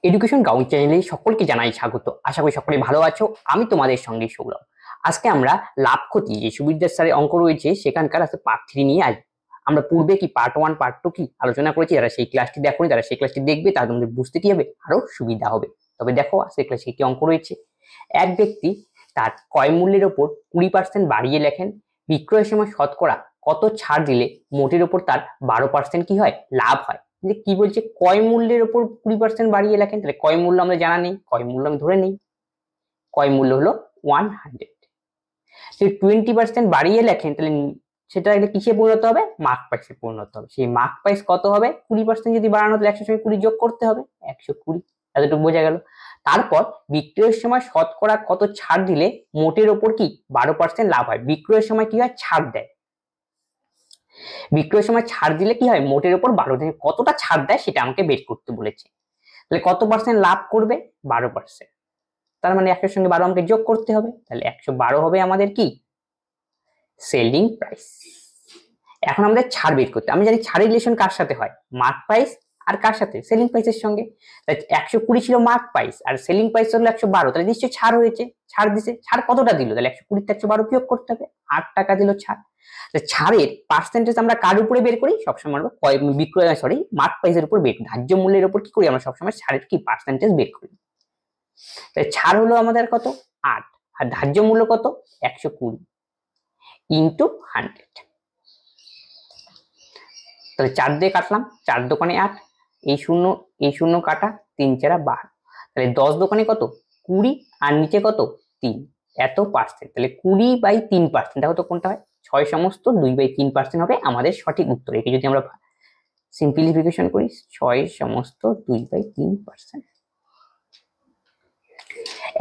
Education ground চ্যানেলে সকলকে জানাই স্বাগত। আশা করি সকলে ভালো আছো। আমি তোমাদের সঙ্গে সৌরভ। আজকে আমরা লাভ ক্ষতি যে সুবিদ্যার স্যারের অঙ্ক রয়েছে সেখানকার আজকে পার্ট 3 নিয়ে আসবো। আমরা পূর্বে কি পার্ট 1 পার্ট 2 কি আলোচনা করেছি, যারা সেই ক্লাসটি দেখোনি তারা সেই ক্লাসটি দেখবে, তাহলে তোমাদের বুঝতে কি হবে, আরো সুবিধা হবে। তবে দেখো আজকে ক্লাসে কি অঙ্ক রয়েছে। এক ব্যক্তি তার ক্রয় মূল্যের ওপর 20% বাড়িয়ে লেখেন, বিক্রয়ের সময় শতকরা কত ছাড় দিলে মোটের ওপর তার 12% কি হয়, লাভ হয়। কি বলছে, ক্রয় মূল্যের উপর 20% বাড়িয়ে লেখেন, তাহলে ক্রয় মূল্য আমরা জানা নেই, ক্রয় মূল্য আমি ধরে নেই, ক্রয় মূল্য হলো 100। যদি 20% বাড়িয়ে লেখেন তাহলে সেটা কিসে পরিণত হবে, মার্ক প্রাইসে পরিণত হবে। সেই মার্ক প্রাইস কত হবে, 20% যদি বাড়ানো তাহলে 100 সঙ্গে 20 যোগ করতে হবে, 120। এতটুকু বোঝা গেল। তারপর বিক্রয়ের সময় শতকরা কত ছাড় দিলে মোটের ওপর কি 12% লাভ হয়। বিক্রয়ের সময় কি হয়, ছাড় দেয়। বিক্রয়ের সময় ছাড় দিলে কি হয়, মোটের উপর 12, কতটা ছাড় দেয় সেটা আমাকে বের করতে বলেছে। তাহলে কত পার্সেন্ট লাভ করবে, 12%। তার মানে 100 সঙ্গে 12 আমাকে যোগ করতে হবে, তাহলে 112 হবে আমাদের কি সেলিং প্রাইস। এখন আমাদের ছাড় বের করতে, আমি জানি ছাড়ের রিলেশন কার সাথে হয়, মার্ক প্রাইস আর কার সাথে, সেলিং প্রাইসের সঙ্গে। 120 ছিল মার্ক প্রাইস আর সেলিং প্রাইস হলো 112, তাহলে নিশ্চয়ই ছাড় হয়েছে, ছাড় দিছে। ছাড় কতটা দিল, তাহলে 120 থেকে 112 বিয়োগ করতে হবে, 8 টাকা দিল ছাড়। ছাড়ের পার্সেন্টেজ আমরা কার উপরে বের করি, সবসময় আমরা বিক্রয় মার্ক প্রাইসের উপর বের, ধার্য মূল্যের উপর কি করি আমরা সবসময় ছাড়ের কি পার্সেন্টেজ বের করি। তাহলে ছাড় হলো আমাদের কত, 8, আর ধার্য মূল্য কত, 120 ইন্টু 100। তাহলে 4 দিয়ে কাটলাম, 4 দোকানে 8, এই শূন্য কাটা, 3 4 12, তাহলে 10 দোকানে কত 20 আর নিচে কত 3, এত পার্সেন্ট। তাহলে 20/3%, দেখো তো কোনটা হয়, 6 সমস্ত 2/3% হবে আমাদের সঠিক উত্তর। একে যদি আমরা সিম্পলিফিকেশন করি, 6 সমস্ত 2/3%।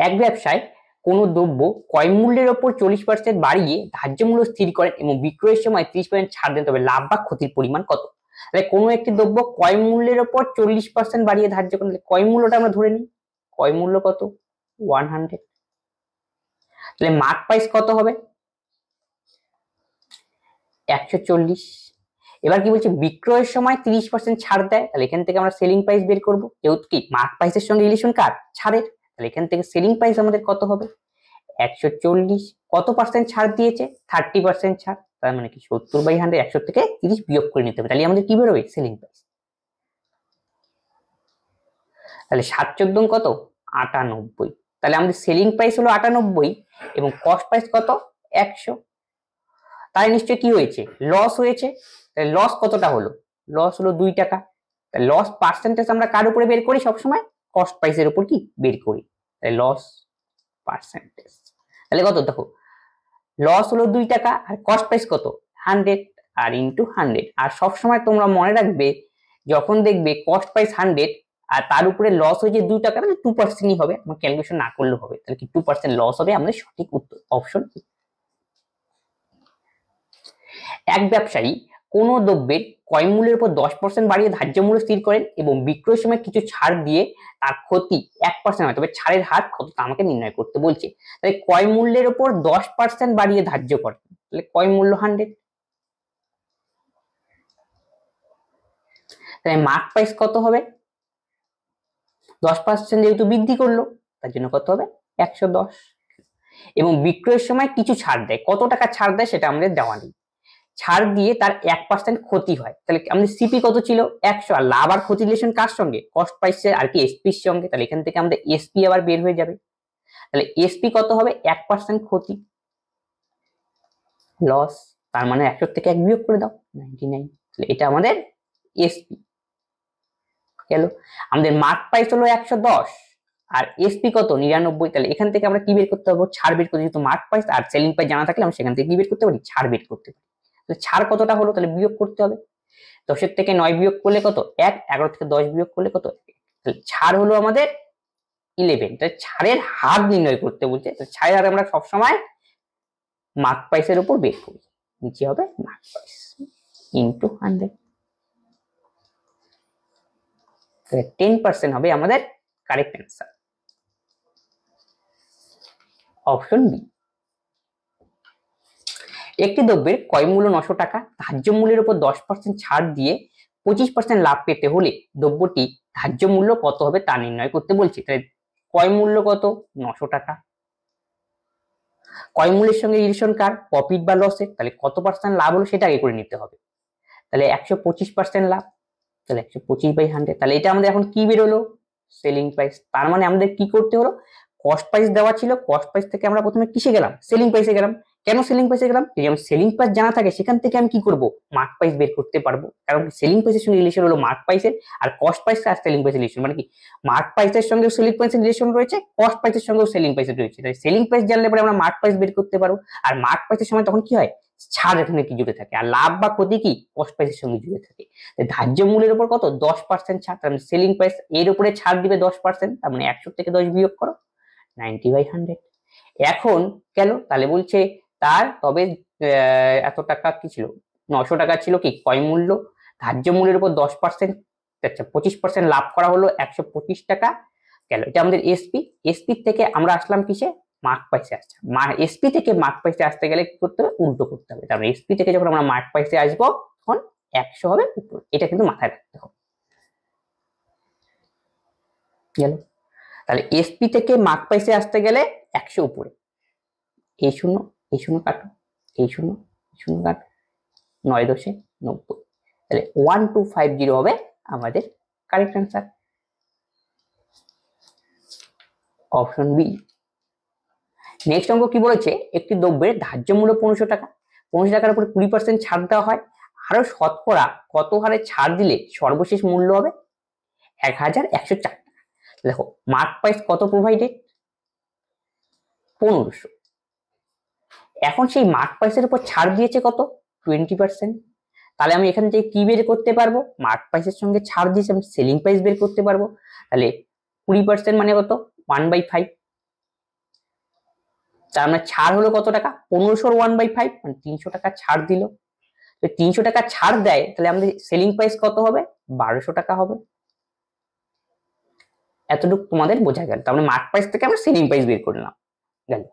এক ব্যবসায় কোনো দ্রব্য ক্রয় মূল্যের ওপর 40% বাড়িয়ে ধার্য মূল্য স্থির করেন এবং বিক্রয়ের সময় 30% ছাড় দেন, তবে লাভ বা ক্ষতির পরিমাণ কত। তাহলে কোনো একটি দ্রব্য ক্রয় মূল্যের ওপর 40% বাড়িয়ে ধার্য করেন, ক্রয় মূল্যটা আমরা ধরে নিই, ক্রয় মূল্য কত 100। তাহলে মার্ক প্রাইস কত হবে 140। এবার কি বলছে, বিক্রয়ের সময় 30% ছাড় দেয়, তাহলে এখান থেকে আমরা সেলিং প্রাইস বের করবো, যেহেতু কি মার্ক প্রাইসের সঙ্গে রিলেশন কার, ছাড়ের। তাহলে এখান থেকে সেলিং প্রাইস আমাদের কত হবে 140। কত পার্সেন্ট ছাড় দিয়েছে, 30% ছাড়, তার মানে কি 70/100, 100 থেকে 30 বিয়োগ করে নিতে হবে, তাহলে আমাদের কি বেরোবে সেলিং প্রাইস। তাহলে 7×14 কত 98, তাহলে আমাদের সেলিং প্রাইস হলো 98 এবং কস্ট প্রাইস কত 100। তাহলে নিশ্চয় কি হয়েছে, লস হয়েছে। তাহলে লস কতটা হলো, লস হলো 2 টাকা। তাহলে লস পার্সেন্টেজ আমরা কার উপরে বের করি, সবসময় কস্ট প্রাইসের উপর কি বের করি। তাহলে লস পার্সেন্টেজ, তাহলে কত দেখো, লস হলো 2 টাকা আর কস্ট প্রাইস কত 100, আর ইন্টু 100। আর সবসময় তোমরা মনে রাখবে, যখন দেখবে কস্ট প্রাইস 100 আর তার উপরে লস হয়েছে 2 টাকা, তাহলে 2%ই হবে, আমার ক্যালকুলেশন না করলেও হবে। তাহলে কি 2% লস হবে আমাদের সঠিক উত্তর, অপশন। এক ব্যবসায়ী কোনো দ্রব্যের ক্রয় মূল্যের উপর 10% বাড়িয়ে ধার্য মূল্য স্থির করেন এবং বিক্রয়ের সময় কিছু ছাড় দিয়ে তার ক্ষতি 1% হয়, তবে ছাড়ের হার কতটা আমাকে নির্ণয় করতে বলছে। তাহলে ক্রয় মূল্যের উপর 10% বাড়িয়ে ধার্য করেন, তাহলে ক্রয় মূল্য 100, তাহলে মার্ক প্রাইস কত হবে, 10% যেহেতু বৃদ্ধি করলো তার জন্য কত হবে 110, এবং বিক্রয়ের সময় কিছু ছাড় দেয়, কত টাকা ছাড় দেয় সেটা আমাদের দেওয়া নেই। ছাড় দিয়ে তার 1% ক্ষতি হয়, তাহলে আমাদের সিপি কত ছিল 100, আর লাভ আর ক্ষতি রিলেশন কার সঙ্গে, কস্ট প্রাইসের আর কি এসপির সঙ্গে। তাহলে এখান থেকে আমাদের এসপি আবার বের হয়ে যাবে। তাহলে এসপি কত হবে 1% ক্ষতি, লস, তার মানে 100 থেকে 1 বিয়োগ করে দাও 99। তাহলে এটা আমাদের এসপি গেল। আমাদের মার্ক প্রাইস হলো 110 আর এসপি কত 99, তাহলে এখান থেকে আমরা কি বের করতে পারবো, ছাড় বের করতে। যেহেতু মার্ক প্রাইস আর সেলিং প্রাইস জানা থাকলে আমরা সেখান থেকে কি বের করতে পারি, ছাড় বের করতে পারি। ছাড় কতটা হলো, তাহলে বিয়োগ করতে হবে, 10 থেকে 9 বিয়োগ করলে কত 1, 11 থেকে 10 বিয়োগ করলে কত, তাহলে ছাড় হলো আমাদের 11। তাহলে ছাড়ের হার নির্ণয় করতে বলছে, ছাড়ের হার আমরা সবসময় মার্ক প্রাইসের উপর বের করি, নিচে হবে মার্ক প্রাইস ইন্টু 100, 10% হবে আমাদের কারেক্ট অ্যান্সার, অপশন বি। একটি দ্রব্যের ক্রয় মূল্য 900 টাকা, ধার্য মূল্যের উপর 10% ছাড় দিয়ে 25% লাভ পেতে হলে দ্রব্যটি ধার্য মূল্য কত হবে তা নির্ণয় করতে বলছি। তাহলে ক্রয় মূল্য কত? 900 টাকা। ক্রয় মূল্যের সঙ্গে রিলেশন কার? প্রফিট বা লসের। তাহলে কত পার্সেন্ট লাভ হলো সেটা আগে করে নিতে হবে। তাহলে 125% লাভ, তাহলে 125/100। তাহলে এটা আমাদের এখন কি বেরোলো? Selling price. তার মানে আমাদের কি করতে হলো? কস্ট প্রাইস দেওয়া ছিল, কস্ট প্রাইস থেকে আমরা প্রথমে কিসে গেলাম? সেলিং প্রাইসে গেলাম। কেন সেলিং প্রাইসে গেলাম? যদি আমার সেলিং প্রাইস জানা থাকে সেখান থেকে আমি কি করব? মার্ক প্রাইস বের করতে পারবো। কারণ সেলিং প্রাইসের সঙ্গে রিলেশন হলো মার্ক প্রাইসের, আর কস্ট প্রাইস আর সেলিং প্রাইসের রিলেশন মানে কি মার্ক প্রাইসের সঙ্গে সেলিং প্রাইসের রিলেশন রয়েছে, কস্ট প্রাইসের সঙ্গেও সেলিং প্রাইসের রয়েছে। তাই সেলিং প্রাইস জানলে পরে আমরা মার্ক প্রাইস বের করতে পারবো। আর মার্ক প্রাইসের সময় তখন কি হয়? ছাড় এখানে কি জুড়ে থাকে, আর লাভ বা ক্ষতি কি কস্ট প্রাইসের সঙ্গে জুড়ে থাকে। ধার্য মূল্যের উপর কত? 10% ছাড়। তার মানে সেলিং প্রাইস এর উপরে ছাড় দিবে 10%, তার মানে 100 থেকে 10 বিয়োগ করো, 90/100। এখন গেল, তাহলে বলছে তার তবে এত টাকা কি ছিল? 900 টাকা ছিল কি ক্রয় মূল্য। ধার্য মূল্যের উপর 10%, আচ্ছা 25% লাভ করা হলো 125 টাকা গেল। এটা আমাদের এসপি। এসপি থেকে আমরা আসলাম কিসে? মার্ক প্রাইসে আসছে। এসপি থেকে মার্ক প্রাইসে আসতে গেলে কি করতে হবে? উল্টো করতে হবে। তার এসপি থেকে যখন আমরা মার্ক প্রাইসে আসবো তখন 100 হবে উপরে। এটা কিন্তু মাথায় রাখতে হবে। গেল, তাহলে এসপি থেকে মার্ক প্রাইসে আসতে গেলে 100 উপরে। এই শূন্য এই শূন্য কাটো, এই শূন্য শূন্য কাটো, 9 দশে 90। তাহলে 1250 হবে আমাদের correct answer, option B. Next অঙ্ক কি বলেছে? একটি দ্রব্যের ধার্য মূল্য 1500 টাকা, 1500 টাকার উপরে 20% ছাড় দেওয়া হয়, আরো শতকরা কত হারে ছাড় দিলে সর্বশেষ মূল্য হবে 1104 টাকা। দেখো মার্ক প্রাইস কত প্রোভাইডেড? 1500। এখন সেই মার্ক প্রাইসের উপর ছাড় দিয়েছে কত? 20%। তাহলে আমি এখান থেকে কি বের করতে পারবো? মার্ক প্রাইসের সঙ্গে ছাড় দিয়েছে, আমি সেলিং প্রাইস বের করতে পারবো। তাহলে 20% মানে কত? 1/5। তার মানে ছাড় হলো কত টাকা? 1500 1/5 মানে 300 টাকা ছাড় দিল। তো 300 টাকা ছাড় দেয়, তাহলে আমাদের সেলিং প্রাইস কত হবে? 1200 টাকা হবে। এতটুকু তোমাদের বোঝা গেল। তার মানে মার্ক প্রাইস থেকে আমরা সেলিং প্রাইস বের করলাম। গেল,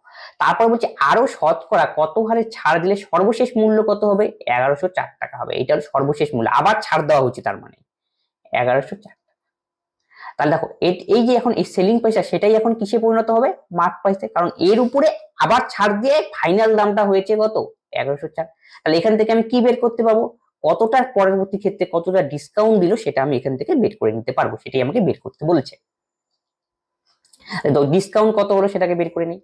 তারপর বলছে আরো শতকরা কত হারে ছাড় দিলে সর্বশেষ মূল্য কত হবে? 1104 টাকা হবে। এটা হলো সর্বশেষ মূল্য, আবার ছাড় দেওয়া হচ্ছে, তার মানে 1104। তাহলে দেখো এই যে এখন এই সেলিং প্রাইসটা সেটাই এখন কিসে পরিণত হবে? মার্ক প্রাইসে। কারণ এর উপরে আবার ছাড় দিয়ে ফাইনাল দামটা হয়েছে কত? 1104। তাহলে এখান থেকে আমি কি বের করতে পারবো? কতটার পরবর্তী ক্ষেত্রে কতটা ডিসকাউন্ট দিল সেটা আমি এখান থেকে বের করে নিতে পারবো, সেটাই আমাকে বের করতে বলেছে। তো ডিসকাউন্ট কত হলো সেটাকে বের করে নিই।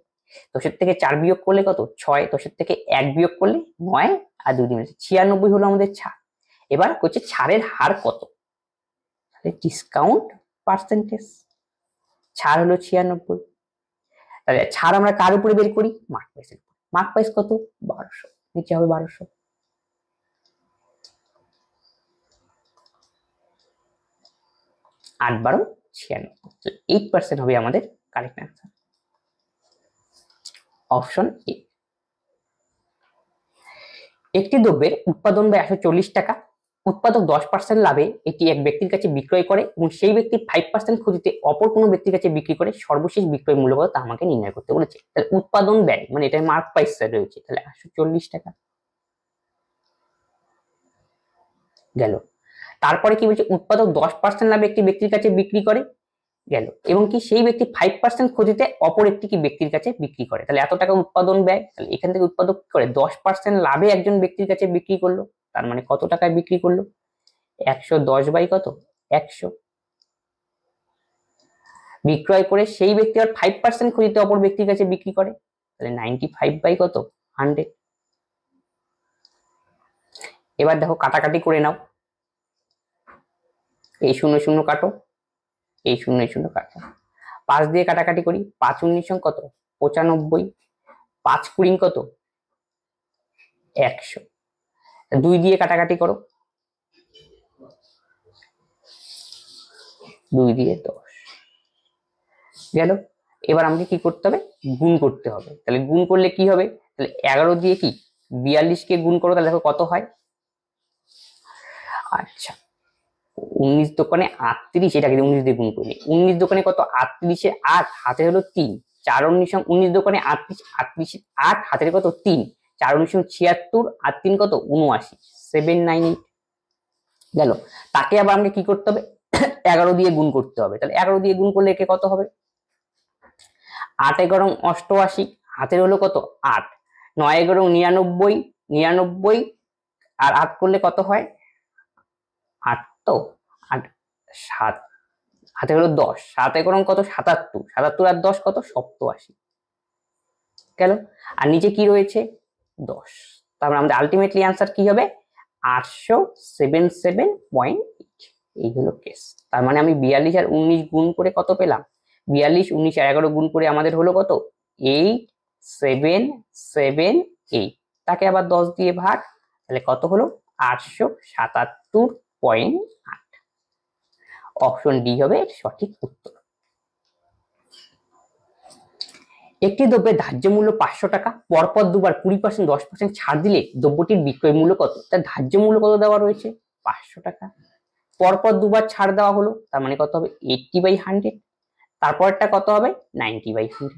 10 থেকে 4 বিয়োগ করলে কত? 6। 10 থেকে 1 বিয়োগ করলে 9, আর 2 দিয়ে 96 হলো আমাদের ছাড়। এবার হচ্ছে ছাড়ের হার কত? Discount percentage. ছাড় হলো 96। তাহলে ছাড় আমরা কার উপরে বের করি? মার্ক প্রাইসের উপর। মার্ক প্রাইস কত? 1200, নিচে হবে 1200। 8 12 96, 8% হবে আমাদের কারেক্ট অ্যান্সার, অপশন এ। একটি দ্রব্যের উৎপাদন ব্যয় 140 টাকা, উৎপাদক 10% লাভে এটি এক ব্যক্তির কাছে বিক্রয় করে এবং সেই ব্যক্তি 5% ক্ষতিতে অপর কোনো ব্যক্তির কাছে বিক্রি করে, সর্বশেষ বিক্রয় মূল্য কত তা আমাকে নির্ণয় করতে বলেছে। তাহলে উৎপাদন ব্যয় মানে এটা মার্ক প্রাইস রয়েছে, তাহলে 140 টাকা গেল। তারপরে কি বলছে? উৎপাদক 10% লাভে একটি ব্যক্তির কাছে বিক্রি করে গেল এবং কি সেই ব্যক্তি 5% ক্ষতিতে অপর একটি কি ব্যক্তির কাছে বিক্রি করে। তাহলে এত টাকা উৎপাদন ব্যয়। তাহলে এখান থেকে উৎপাদক কি করে? 10% লাভে একজন ব্যক্তির কাছে বিক্রি করলো, তার মানে কত টাকায় বিক্রি করলো? 110 বাই কত? 100। বিক্রয় করে সেই ব্যক্তি আর 5% ক্ষতিতে অপর ব্যক্তির কাছে বিক্রি করে, তাহলে 95 বাই কত? 100। এবার দেখো কাটাকাটি করে নাও, এই 0 0 কাটো, এই 0 0 কাটো, 5 দিয়ে কাটাকাটি করি, 5 19 কত? 95, 5 20 কত? 100। 2 দিয়ে কাটাকাটি করো, 2 দিয়ে 10 গেল। এবার আমাকে কি করতে হবে? গুণ করতে হবে। তাহলে গুণ করলে কি হবে? তাহলে 11 দিয়ে কি 42 কে গুণ করো, তাহলে দেখো কত হয়। আচ্ছা 19 দোকানে 38, এটাকে 19 দিয়ে গুণ করি। 19 দোকানে কত? 38 এ 8, হাতে হলো 3, 4 19 19 দোকানে 38, 38 8 হাতের কত? 3, 4 19 76 আর 3 কত? 79, 798 গেল। তাকে আবার আমাকে কি করতে হবে? 11 দিয়ে গুণ করতে হবে, তাহলে 11 দিয়ে গুণ করলে একে কত হবে? 8 11 88, হাতের হলো কত 8, 9 11 99, 99 আর 8 করলে কত হয় 8, তো 8 7, হাতে হলো 10, 7 11 কত 77, 77 আর 10 কত 87 গেল। আর নিচে কি রয়েছে 10, তারপর আমাদের আলটিমেটলি আনসার কি হবে 877.8। এই হলো কেস। তার মানে আমি 42 আর 19 গুণ করে কত পেলাম 42, 19 আর 11 গুণ করে আমাদের হলো কত 8778, তাকে আবার 10 দিয়ে ভাগ, তাহলে কত হলো 877.8। অপশন ডি হবে সঠিক উত্তর। একটি দ্রব্যের ধার্য মূল্য 500 টাকা, পরপর দুবার 20% 10% ছাড় দিলে দ্রব্যটির বিক্রয় মূল্য কত? তার ধার্য মূল্য কত দেওয়া রয়েছে 500 টাকা, পরপর দুবার ছাড় দেওয়া হলো, তার মানে কত হবে 80/100, তারপরটা কত হবে 90/100।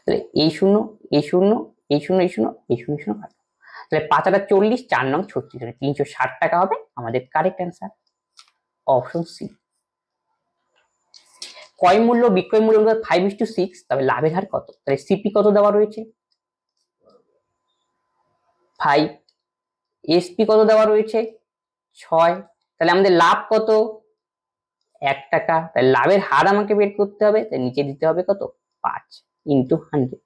তাহলে এই শূন্য এই শূন্য এই শূন্য এই শূন্য এই শূন্য শূন্য কাটো, তাহলে 5 আর 40, 4 নং 36, 360 টাকা হবে আমাদের কারেক্ট অ্যান্সার, অপশন সি। ক্রয় মূল্য বিক্রয় মূল্য 5:6, তবে লাভের হার কত? তাহলে সিপি কত দেওয়া রয়েছে 5, এসপি কত দেওয়া রয়েছে 6, তাহলে আমাদের লাভ কত 1 টাকা, তাহলে লাভের হার আমাকে বের করতে হবে, তাই নিচে দিতে হবে কত 5 ইন্টু 100,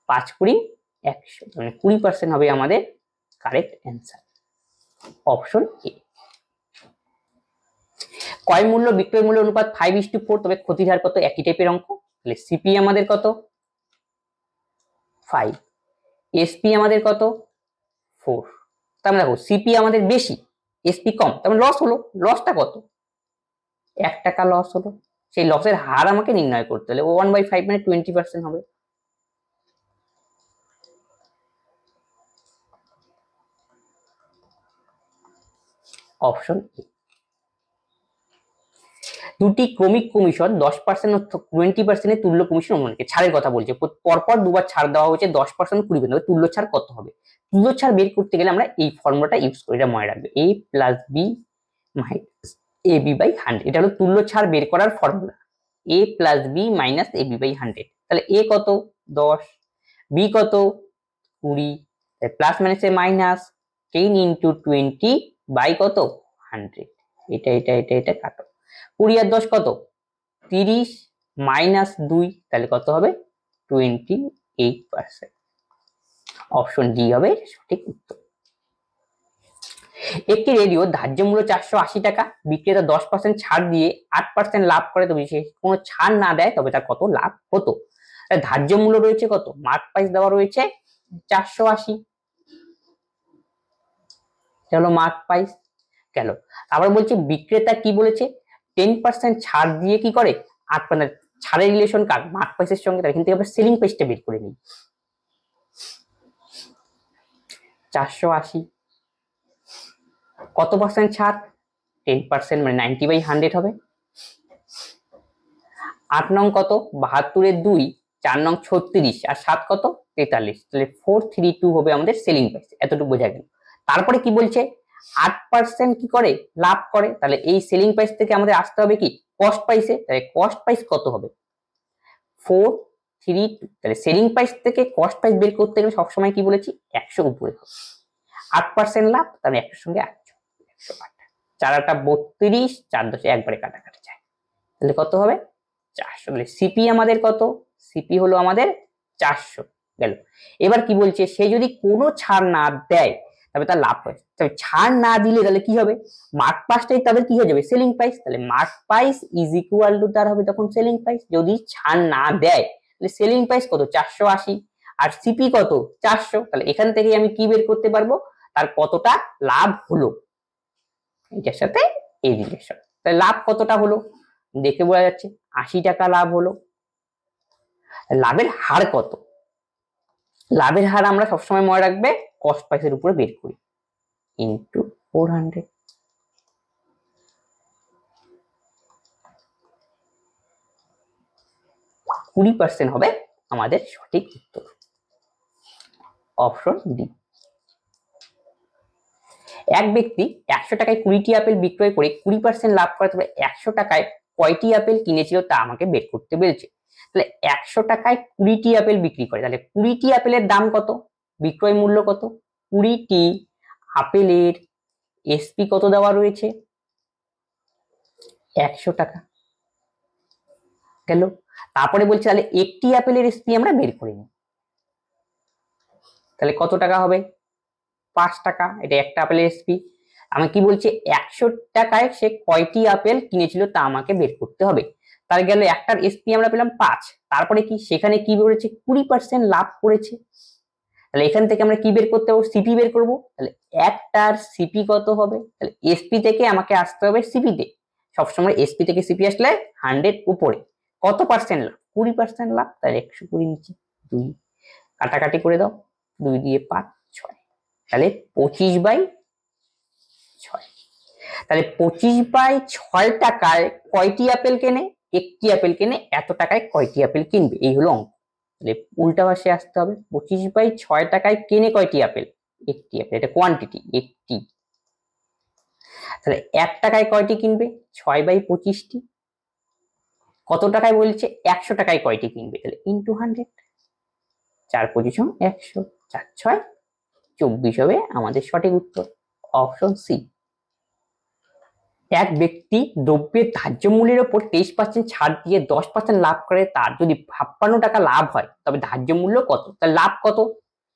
5 20 100, মানে 20% হবে আমাদের কারেক্ট অ্যান্সার, অপশন এ। ক্রয় মূল্য বিক্রয় মূল্য অনুপাত 5:4, তবে ক্ষতির হার কত? একই টাইপের অঙ্ক, তাহলে সিপি আমাদের কত 5, এসপি আমাদের কত 4, তার মানে দেখো সিপি আমাদের বেশি এসপি কম, তার মানে লস হলো, লসটা কত 1 টাকা লস হলো, সেই লসের হার আমাকে নির্ণয় করতে হলে 1/5 মানে 20% হবে, অপশন এ। দুটি ক্রমিক কমিশন 10% ও 20% এর তুল্য কমিশন অনুমানকে ছাড়ের কথা বলছে, পরপর দুবার ছাড় দেওয়া হয়েছে 10% 20%, তুল্য ছাড় কত হবে? তুল্য ছাড় বের করতে গেলে আমরা এই ফর্মুলাটা ইউজ করি, এটা মনে রাখবে, a plus B minus A B by 100, এটা হলো তুল্য ছাড় বের করার formula, a plus B minus A B by 100, তাহলে a কত 10, b কত 20, প্লাস মাইনাসে মাইনাস 10 ইন্টু 20 বাই কত 100, এটা এটা এটা এটা কাটো, 20 আর 10 কত 30 মাইনাস 2, তাহলে কত হবে 28%, অপশন ডি হবে সঠিক উত্তর। একটি রেডিও ধার্য মূল্য 480 টাকা, বিক্রেতা 10% ছাড় দিয়ে 8% লাভ করে, তবে সে কোনো ছাড় না দেয় তবে তার কত লাভ হতো? ধার্য মূল্য রয়েছে কত, মার্ক প্রাইস দেওয়া রয়েছে 480, চলো মার্ক প্রাইস গেল। আবার বলছে বিক্রেতা কি বলেছে 10% ছাড় দিয়ে কি করে 8%, ছাড়ের রিলেশন কার মার্ক প্রাইসের সঙ্গে, তার কিন্তু আবার সেলিং প্রাইসটা বের করে নিই, 480 কত পার্সেন্ট ছাড় 10%, মানে 90/100 হবে। 8 নং কত 72 এর 2, 4 নং 36 আর 7 কত 43, তাহলে 432 হবে আমাদের সেলিং প্রাইস, এতটুকু বোঝা গেল। তারপরে কি বলছে 8% কি করে লাভ করে, তাহলে এই সেলিং প্রাইস থেকে আমাদের আসতে হবে কি কস্ট প্রাইসে, তাহলে কস্ট প্রাইস কত হবে 432, তাহলে সেলিং প্রাইস থেকে কস্ট প্রাইস বের করতে গেলে সবসময় কি বলেছি 100 উপরে, 8% লাভ, তাহলে 100 সঙ্গে 108, 4 8 32, 4 10 একবারে কাটাকাটি যায়, তাহলে কত হবে 400, তাহলে সিপি আমাদের কত, সিপি হলো আমাদের 400 গেল। এবার কি বলছে সে যদি কোনো ছাড় না দেয় তবে তার লাভ হয়, তবে ছাড় না দিলে তাহলে কি হবে মার্ক প্রাইসটাই তাদের কি হয়ে যাবে সেলিং প্রাইস, তাহলে mark price is equal to তার হবে তখন সেলিং প্রাইস, যদি ছাড় না দেয় তাহলে সেলিং প্রাইস কত 480 আর সিপি কত 400, তাহলে এখান থেকে আমি কি বের করতে পারবো তার কতটা লাভ হলো, এটার সাথে এই রিলেশন, তাহলে লাভ কতটা হলো দেখে বোঝা যাচ্ছে 80 টাকা লাভ হলো। লাভের হার কত, লাভের হার আমরা সবসময় মনে রাখবে কস্ট প্রাইসের উপরে বের করি ইন্টু 400, 20% হবে আমাদের সঠিক উত্তর, অপশন ডি। এক ব্যক্তি 100 টাকায় 20টি আপেল বিক্রয় করে 20% লাভ করে, তবে 100 টাকায় কয়টি আপেল কিনেছিল তা আমাকে বের করতে বলেছে। তাহলে 100 টাকায় 20টি আপেল বিক্রি করে, তাহলে 20টি আপেলের দাম কত, বিক্রয় মূল্য কত, 20টি আপেলের এসপি কত দেওয়া রয়েছে, 100 টাকা গেল। তারপরে বলছে তাহলে একটি আপেলের এসপি আমরা বের করে নিই, তাহলে কত টাকা হবে, 5 টাকা। এটা একটা আপেলের এসপি। আমি কি বলছি, 100 টাকায় সে কয়টি আপেল কিনেছিল তা আমাকে বের করতে হবে। তার গেল একটার এসপি আমরা পেলাম 5, তারপরে কি সেখানে কি বলেছে 20% লাভ করেছে, তাহলে এখান থেকে আমরা কি বের করতে হবে, সিপি বের করব। তাহলে একটার সিপি কত হবে, তাহলে এসপি থেকে আমাকে আসতে হবে সিপি তে। সবসময় এসপি থেকে সিপি আসলে 100 উপরে, কত পার্সেন্ট লাভ, 20% লাভ, তাহলে 120 নিচে 2 কাটাকাটি করে দাও, 2 দিয়ে 5 6, তাহলে 25/6। তাহলে 25/6 টাকায় কয়টি আপেল কেনে, একটি আপেল কেনে, এত টাকায় কয়টি আপেল কিনবে, এই হলো অঙ্ক। তাহলে উল্টা পাশে আসতে হবে, 25/6 টাকায় কেনে কয়টি আপেল, একটি আপেল, এটা কোয়ান্টিটি একটি। তাহলে 1 টাকায় কয়টি কিনবে, 6/25টি। কত টাকায় বলছে, 100 টাকায় কয়টি কিনবে, তাহলে ইন্টু 100, 4 পজিশন 100, 4 6 24 হবে আমাদের সঠিক উত্তর, অপশন সি। এক ব্যক্তি দ্রব্যের ধার্য মূল্যের উপর 23% ছাড় দিয়ে 10% লাভ করে, তার যদি 56 টাকা লাভ হয় তবে ধার্য মূল্য কত, তার লাভ কত,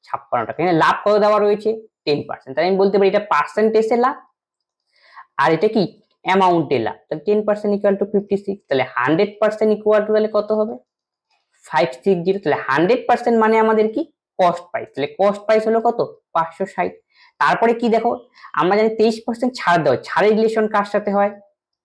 56 টাকা। এখানে লাভ কত দেওয়া রয়েছে, 10%, তাই আমি বলতে পারি এটা পার্সেন্টেজে লাভ, আর এটা কি অ্যামাউন্টে লাভ। তাহলে 10% ইকুয়াল টু 56, তাহলে 100% ইকুয়াল টু তাহলে কত হবে 560। তাহলে 100% মানে আমাদের কি কস্ট প্রাইস, তাহলে কস্ট প্রাইস হলো কত 560। তারপরে কি দেখো, আমরা জানি 23% ছাড় দেওয়া, ছাড়ের রিলেশন কার সাথে হয়,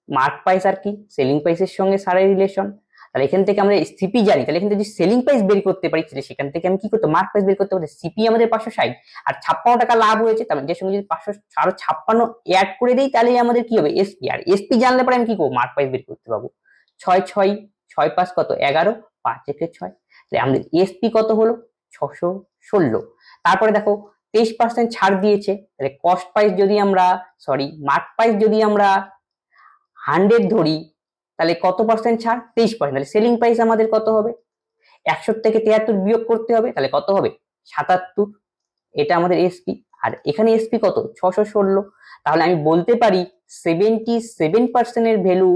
মার্ক প্রাইস আর কি সেলিং প্রাইসের সঙ্গে ছাড়ের রিলেশন। তাহলে এখান থেকে আমরা সিপি জানি, তাহলে এখান থেকে যদি সেলিং প্রাইস বের করতে পারি তাহলে সেখান থেকে আমি কি করতে, মার্ক প্রাইস বের করতে পারি। সিপি আমাদের 560 আর 56 টাকা লাভ হয়েছে, তার যে সঙ্গে যদি 556 অ্যাড করে দিই তাহলে আমাদের কি হবে এসপি, আর এসপি জানলে পরে আমি কি করবো, মার্ক প্রাইস বের করতে পারবো। 6 6 6 5 কত 11, 5 1 6, তাহলে আমাদের এসপি কত হলো 616। তারপরে দেখো 23% ছাড় দিয়েছে, তাহলে কস্ট প্রাইস যদি আমরা মার্ক প্রাইস যদি আমরা 100 ধরি তাহলে কত পার্সেন্ট ছাড়, 23%, তাহলে সেলিং প্রাইস আমাদের কত হবে, 100 থেকে 73 বিয়োগ করতে হবে, তাহলে কত হবে 77, এটা আমাদের এসপি। আর এখানে এসপি কত 616, তাহলে আমি বলতে পারি 77% এর ভ্যালু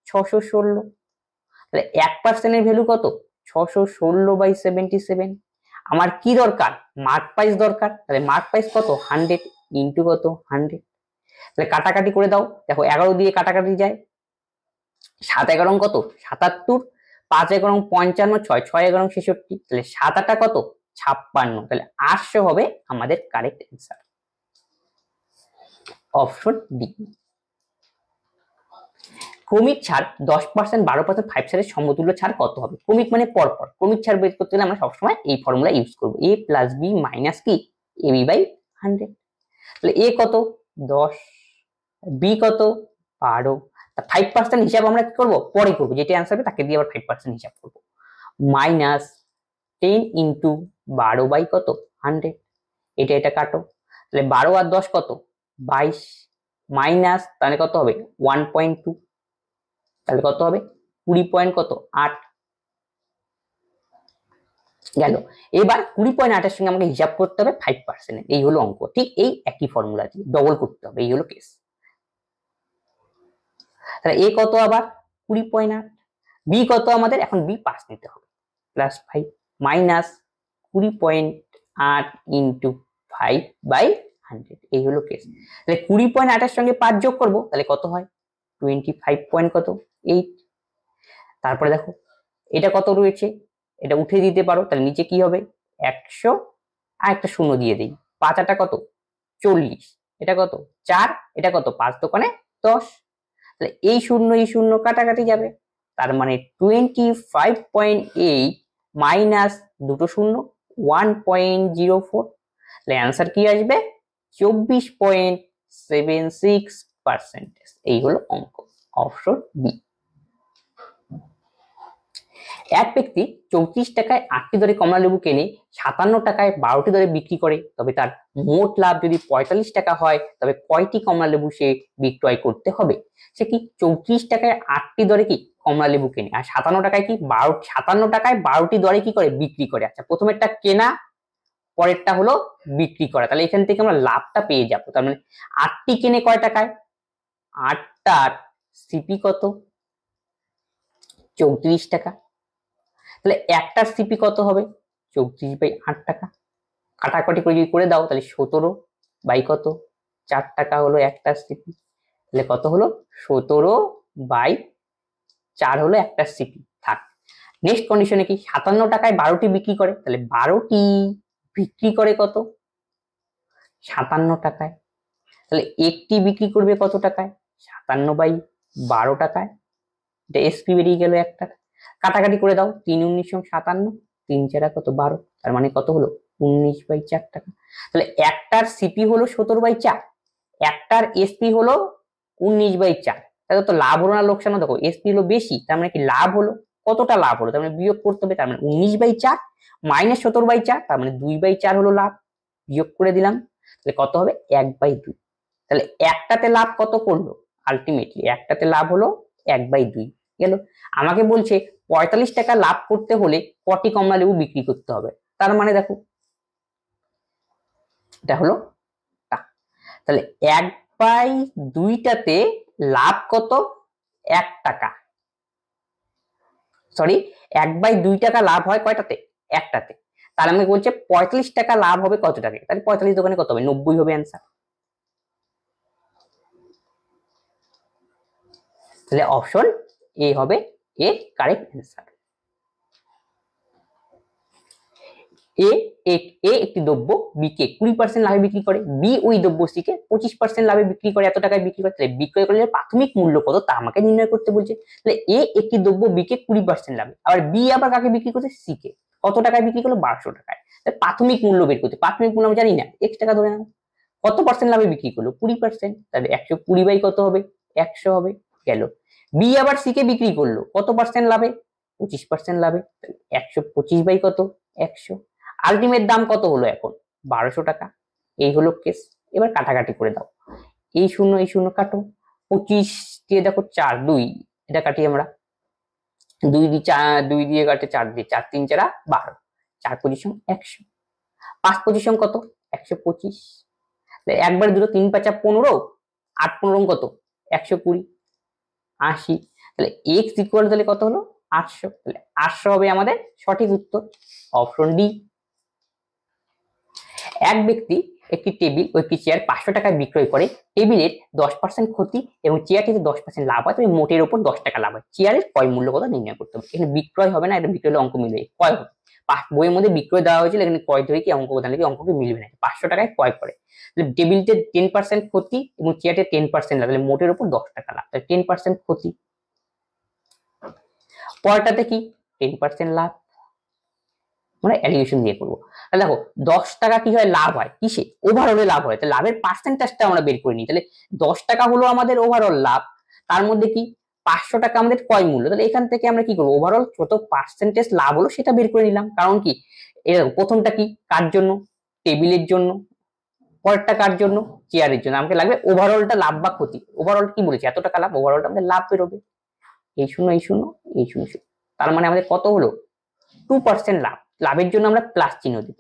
616, তাহলে 1% এর ভ্যালু কত 616/77। আমার কি দরকার, মার্ক প্রাইস দরকার, তাহলে মার্ক প্রাইস কত 100 ইন্টু কত 100, তাহলে কাটাকাটি করে দাও, দেখো 11 দিয়ে কাটাকাটি যায়, 7 11 কত 77, 5 11 55, 6 6 11 66, তাহলে 7 8 কত 56, তাহলে 800 হবে আমাদের কারেক্ট অ্যান্সার, অপশন ডি। ক্রমিক ছাড় 10%, 12%, 5 ছাড়ের সমতুল্য ছাড় কত হবে, ক্রমিক মানে পরপর, ক্রমিক ছাড় বের করতে গেলে আমরা সবসময় এই ফর্মুলা ইউজ করব, a প্লাস বি মাইনাস কি ab বাই 100। তাহলে a কত 10, b কত 12, 5% হিসাব আমরা কি করবো পরে করবো, যেটা অ্যান্সার হবে তাকে দিয়ে আবার 5% হিসাব করবো, মাইনাস 10 ইন্টু 12 বাই কত 100, এটা কাটো, তাহলে 12 আর 10 কত 22, মাইনাস তাহলে কত হবে 1.2, তাহলে কত হবে 20.8 গেল। এবার 20.8 এর সঙ্গে আমাকে হিসাব করতে হবে 5%, এই হলো অঙ্ক, ঠিক এই একই ফর্মুলা দিয়ে ডবল করতে হবে, এই হলো কেস। তাহলে এ কত আবার 20.8, বি কত আমাদের এখন বি পাস নিতে হবে, প্লাস 5 মাইনাস 20.8 ইন্টু 5/100, এই হলো কেস। তাহলে 20.8 এর সঙ্গে 5 যোগ করবো তাহলে কত হয় 25.8। তারপরে দেখো এটা কত রয়েছে, এটা উঠে দিতে পারো, তাহলে নিচে কি হবে 100 আর একটা শূন্য দিয়ে দিই, 5 8 কত 40, এটা কত 4, এটা কত 5 দোকানে 10, তাহলে এই শূন্য কাটাকাটি যাবে, তার মানে 25.8 মাইনাস দুটো শূন্য 1.04, তাহলে অ্যান্সার কি আসবে 24.76%, এই হলো অঙ্ক, অপশন বি। এক ব্যক্তি 34 টাকায় 8টি দরে কমলা লেবু কিনে 57 টাকায় 12টি দরে বিক্রি করে, তবে তার মোট লাভ যদি 45 টাকা হয় তবে কয়টি কমলা লেবু সে বিক্রয় করতে হবে? সে কি 34 টাকায় 8টি দরে কি কমলা লেবু কেনে, আর 57 টাকায় কি 57 টাকায় 12টি দরে কি করে বিক্রি করে। আচ্ছা, প্রথমেরটা কেনা, পরেরটা হলো বিক্রি করা। তাহলে এখান থেকে আমরা লাভটা পেয়ে যাবো। তার মানে 8টি কেনে কয় টাকায়, 8টার সিপি কত, 34 টাকা। তাহলে একটার সিপি কত হবে, 34/8 টাকা। কাটাকাটি করে যদি করে দাও তাহলে 17 বাই কত, 4 টাকা হলো একটার সিপি। তাহলে কত হলো, 17/4 হলো একটার সিপি। থাক। নেক্সট কন্ডিশনে কি 57 টাকায় 12টি বিক্রি করে, তাহলে 12টি বিক্রি করে কত, 57 টাকায়। তাহলে একটি বিক্রি করবে কত টাকায়, 57/12 টাকায়। এটা এসপি বেরিয়ে গেল 1 টাকা। কাটাকাটি করে দাও, 3 19 57, 3 4 কত 12, তার মানে কত হলো 19/4 টাকা। তাহলে একটার সিপি হলো 17/4, একটার এসপি হলো 19/4। তাহলে তো লাভ হলো না লোকসান, দেখো এসপি হলো বেশি, তার মানে কি লাভ হলো, কতটা লাভ হলো, তার মানে বিয়োগ করতে হবে। তার মানে 19/4 মাইনাস 17/4, তার মানে 2/4 হলো লাভ, বিয়োগ করে দিলাম। তাহলে কত হবে 1/2। তাহলে একটাতে লাভ কত করলো, আলটিমেটলি একটাতে লাভ হলো 1/2 গেল। আমাকে বলছে 45 টাকা লাভ করতে হলে কটি কমলা লেবু বিক্রি করতে হবে। তার মানে দেখো এটা হলো টা। তাহলে 1/2টাতে লাভ কত, 1 টাকা, সরি 1/2 টাকা লাভ হয় কয়টাতে, একটাতে। তাহলে আমাকে বলছে 45 টাকা লাভ হবে কত টাকা, তাহলে 45 দোকানে কত হবে, 90 হবে অ্যান্সার। তাহলে অপশন এ হবে এর কারেক্ট অ্যান্সার। এ একটি দ্রব্য বি কে 20% লাভে বিক্রি করে, বি ওই দ্রব্য সি কে 25% লাভে বিক্রি করে, এত টাকায় বিক্রি করে। তাহলে বিক্রয় করলে প্রাথমিক মূল্য কত তা আমাকে নির্ণয় করতে বলছে। তাহলে এ একটি দ্রব্য বি কে 20% লাভে, আবার বি আবার কাকে বিক্রি করছে, সি কে। কত টাকায় বিক্রি করলো, 1200 টাকায়। তাহলে প্রাথমিক মূল্য বের করতে, প্রাথমিক মূল্য আমি জানি না, x টাকা ধরে নাও। কত পার্সেন্ট লাভে বিক্রি করলো, 20%, তাহলে 120 বাই কত হবে, 100 হবে গেল। বি আবার সি কে বিক্রি করলো কত পার্সেন্ট লাভে, 25% লাভে, 125 বাই কত, 100। আলটিমেট দাম কত হলো এখন, 1200 টাকা। এই হলো কেস। এবার কাটাকাটি করে দাও, এই শূন্য কাটো, 25 দিয়ে দেখো 4 2, এটা কাটি আমরা, 2 দিয়ে কাটে 4 দিয়ে, 4 3 4 12, 4 পজিশন 100, 5 পজিশন কত, 125। একবার দুটো 3 5 15, 8 15 কত, 120, 80। তাহলে x ইকুয়াল তাহলে কত হলো, 800। তাহলে 800 হবে আমাদের সঠিক উত্তর, অপশন ডি। এক ব্যক্তি একটি টেবিল ও একটি চেয়ার 500 টাকায় বিক্রয় করে, টেবিলের 10% ক্ষতি এবং চেয়ারটিতে 10% লাভ হয়, তবে মোটের উপর 10 টাকা লাভ হয়। চেয়ারের ক্রয় মূল্য কত নির্ণয় করতে হবে। এখানে বিক্রয় হবে না, এটা বিক্রয় অঙ্ক মিলবে, ক্রয় হবে। বইয়ের মধ্যে বিক্রয় দেওয়া হয়েছিল, এখানে ক্রয় ধরে কি অঙ্ক বোঝালে কি অঙ্ককে মিলবে না, 500 টাকায় ক্রয় করে। তাহলে টেবিলতে 10% ক্ষতি এবং চেয়ারটি 10% লাভ, তাহলে মোটের উপর 10 টাকা লাভ, তাহলে 10% ক্ষতি। পরেরটাতে কি 10% লাভ, মানে অ্যালিগেশন দিয়ে করবো। তাহলে দেখো 10 টাকা কি হয়, লাভ হয় কিসে, ওভারঅলে লাভ হয়। তাহলে লাভের পার্সেন্টেজটা আমরা বের করে নিই। তাহলে 10 টাকা হলো আমাদের ওভারঅল লাভ, তার মধ্যে কি 500 টাকা আমাদের ক্রয় মূল্য। তাহলে এখান থেকে আমরা কি করবো, ওভারঅল কত পার্সেন্টেজ লাভ হলো সেটা বের করে নিলাম। কারণ কি প্রথমটা কি কার জন্য, টেবিলের জন্য, পরেরটা কার জন্য, চেয়ারের জন্য। আমাকে লাগবে ওভারঅলটা লাভ বা ক্ষতি। ওভারঅল কি বলেছে, এত টাকা লাভ, ওভারঅলটা আমাদের লাভ বেরোবে। এই শূন্য এই শূন্য এই শূন্য, তার মানে আমাদের কত হলো, 2% লাভ। লাভের জন্য আমরা প্লাস চিহ্ন দিব,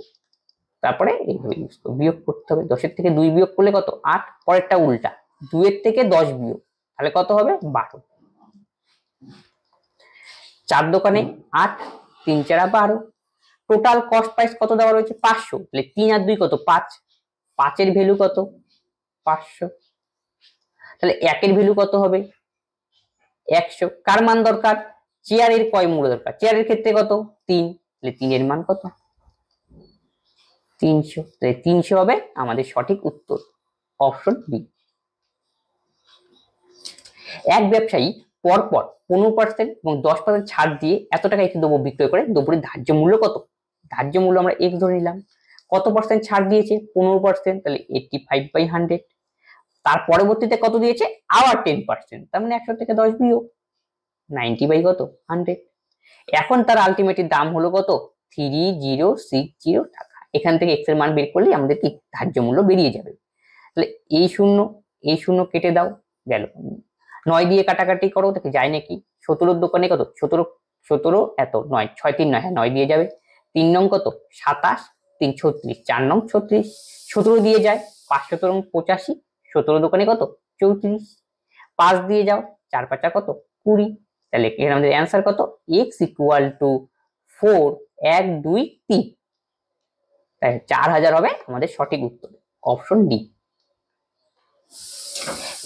তারপরে এইভাবে ইউজ করব, বিয়োগ করতে হবে। 10 এর থেকে 2 বিয়োগ করলে কত, 8। পরেরটা উল্টা, 2 এর থেকে 10 বিয়োগ, তাহলে কত হবে, 12। 4 দোকানে 8, 3 4 12। টোটাল কস্ট প্রাইস কত দেওয়া রয়েছে, 500। তাহলে 3 আর 2 কত, 5, 5 এর ভ্যালু কত, 500। তাহলে 1 এর ভ্যালু কত হবে, 100। কার মান দরকার, চেয়ারের ক্রয় মূল্য দরকার। চেয়ারের ক্ষেত্রে কত, 3, তাহলে 3 এর মান কত, 300। তাহলে 300 হবে আমাদের সঠিক উত্তর, অপশন বি। এক ব্যবসায়ী পরপর 15% এবং 10% ছাড় দিয়ে এত টাকা একটি দ্রব্য বিক্রয় করে, দ্রব্যটির ধার্য মূল্য কত, ধার্য মূল্য আমরা x ধরে নিলাম। কত পার্সেন্ট ছাড় দিয়েছে, 15%, তাহলে 85/100। তার পরবর্তীতে কত দিয়েছে, আবার 10%, তার মানে 100 থেকে 10 বিয়োগ, 90 বাই কত, 100। এখন তার আলটিমেটের দাম হলো কত? 3060 টাকা। এখান থেকে এক্স এর মান বের করলে আমাদের কি ধার্য মূল্য বেরিয়ে যাবে। তাহলে এই শূন্য কেটে দাও, গেল। 9 দিয়ে কাটাকাটি করো, দেখে যায় নাকি। 17 দোকানে কত? 17 এত 9 6 3 9, হ্যাঁ 9 দিয়ে যাবে। 3 নং কত? 27, 3 36, 4 নং 36, 17 দিয়ে যায়। 5 17 85, 17 দোকানে কত? 34। 5 দিয়ে যাও, 4 5 কত? 20। তাহলে এখানে আমাদের অ্যান্সার কত? x = 4 1 2 3। তাই 4000 হবে আমাদের সঠিক উত্তর, অপশন ডি।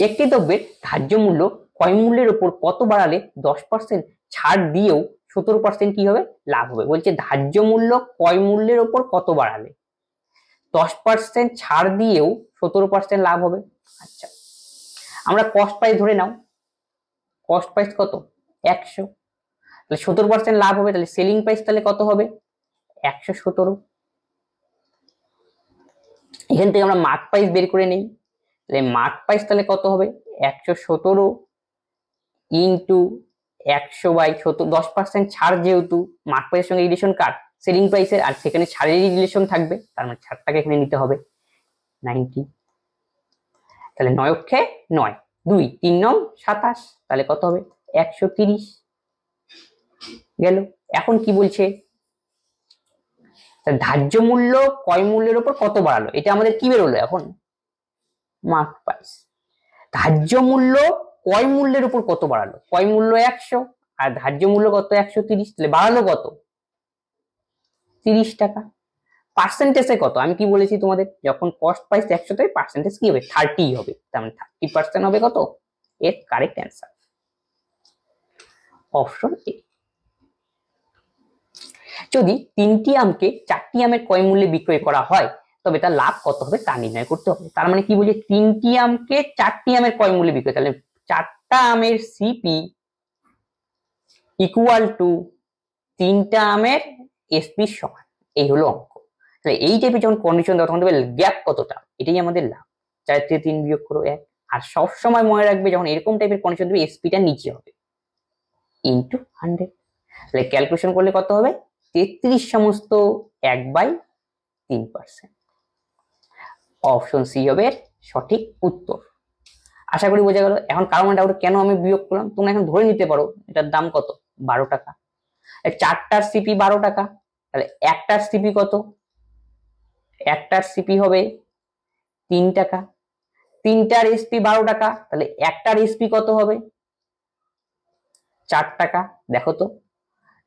একটি দ্রব্যের ধার্য মূল্য ক্রয় মূল্যের উপর কত বাড়ালে 10% ছাড় দিয়েও 17% কি হবে? লাভ হবে। বলছে ধার্য মূল্য ক্রয় মূল্যের উপর কত বাড়ালে 10% ছাড় দিয়েও 17% লাভ হবে। আচ্ছা, আমরা কস্ট প্রাইস ধরে নাও। কস্ট প্রাইস কত? 100, তাহলে 17% লাভ হবে। তাহলে সেলিং প্রাইস তাহলে কত হবে? 117। এখান থেকে আমরা মার্ক প্রাইস বের করে নেই। তাহলে মার্ক প্রাইস তাহলে কত হবে? 117 ইন্টু 100/17। 10% ছাড়, যেহেতু মার্ক প্রাইসের সঙ্গে রিলেশন কার? সেলিং প্রাইসের, আর সেখানে ছাড়েরই রিলেশন থাকবে, তার মানে ছাড়টাকে এখানে নিতে হবে 90। তাহলে 9 অক্ষে 9, 2 3 নং 27, তাহলে কত হবে? 130। গেল। এখন কি বলছে? ধার্য মূল্য ক্রয় মূল্যের উপর কত বাড়ালো, এটা আমাদের কি বেরোলো এখন? Mark price. ধার্য মূল্য ক্রয় মূল্যের উপর কত বাড়ালো? ক্রয় মূল্য 100 আর ধার্য মূল্য কত? 130, তাহলে বাড়ালো কত? 30 টাকা। পার্সেন্টেজে কত? আমি কি বলেছি তোমাদের, যখন কস্ট প্রাইস 100 থেকে পার্সেন্টেজ কি হবে? 30 হবে। তার মানে 30% হবে কত? এর কারেক্ট অ্যান্সার, অপশন এ। যদি 3টি আমকে 4টি আমের ক্রয় মূল্যে বিক্রয় করা হয় তবে তার লাভ কত হবে তা নির্ণয় করতে হবে। তার মানে কি বলি, 3টি আমকে 4টি আমের ক্রয় মূল্যে বিক্রয়, তাহলে 4টা আমের সিপি ইকুয়াল টু 3টা আমের এসপি সমান। এই হলো অঙ্ক। তাহলে এই টাইপের যখন কন্ডিশন দেওয়া তখন দেখবে গ্যাপ কতটা, এটাই আমাদের লাভ। 4 থেকে 3 বিয়োগ করো 1। আর সব সময় মনে রাখবে যখন এরকম টাইপের কন্ডিশন দেবে এসপিটা নিচে হবে ইনটু 100। তাহলে ক্যালকুলেশন করলে কত হবে? 33 সমস্ত 1/3%। অপশন সি হবে সঠিক উত্তর। আশা করি বোঝা গেল। এখন কারণ ডাউট কেন আমি বিয়োগ করলাম, তোমরা এখন ধরে নিতে পারো এটার দাম কত? 12 টাকা। 4টার সিপি 12 টাকা, তাহলে একটার সিপি কত? একটার সিপি হবে 3 টাকা। 3টার এসপি 12 টাকা, তাহলে একটার এসপি কত হবে? 4 টাকা। দেখো তো,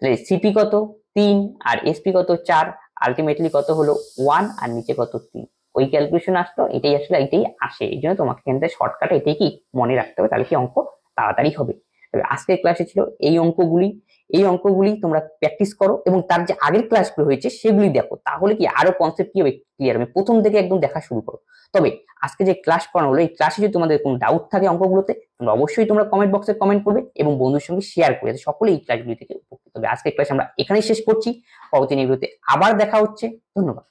তাহলে সিপি কত? 3 আর এসপি কত? 4। আলটিমেটলি কত হলো? 1 আর নিচে কত? 3। ওই ক্যালকুলেশন আসতো, এটাই আসলে এটাই আসে। এই জন্য তোমাকে এখান থেকে শর্টকাটে এটাই কি মনে রাখতে হবে, তাহলে কি অঙ্ক তাড়াতাড়ি হবে। তবে আজকের ক্লাসে ছিল এই অঙ্কগুলি তোমরা প্র্যাকটিস করো এবং তার যে আগের ক্লাসগুলো হয়েছে সেগুলি দেখো, তাহলে কি আরো কনসেপ্ট কি হবে ক্লিয়ার হবে। প্রথম থেকে একদম দেখা শুরু করো। তবে আজকে যে ক্লাস করানো হলো, এই ক্লাসে যদি তোমাদের কোনো ডাউট থাকে অঙ্কগুলোতে, তোমরা অবশ্যই তোমরা কমেন্ট বক্সে কমেন্ট করবে এবং বন্ধুদের সঙ্গে শেয়ার করবে, যাতে সকলে এই ক্লাসগুলি থেকে উপকৃত হবে। আজকের ক্লাস আমরা এখানেই শেষ করছি। পরবর্তী ভিডিওতে আবার দেখা হচ্ছে। ধন্যবাদ।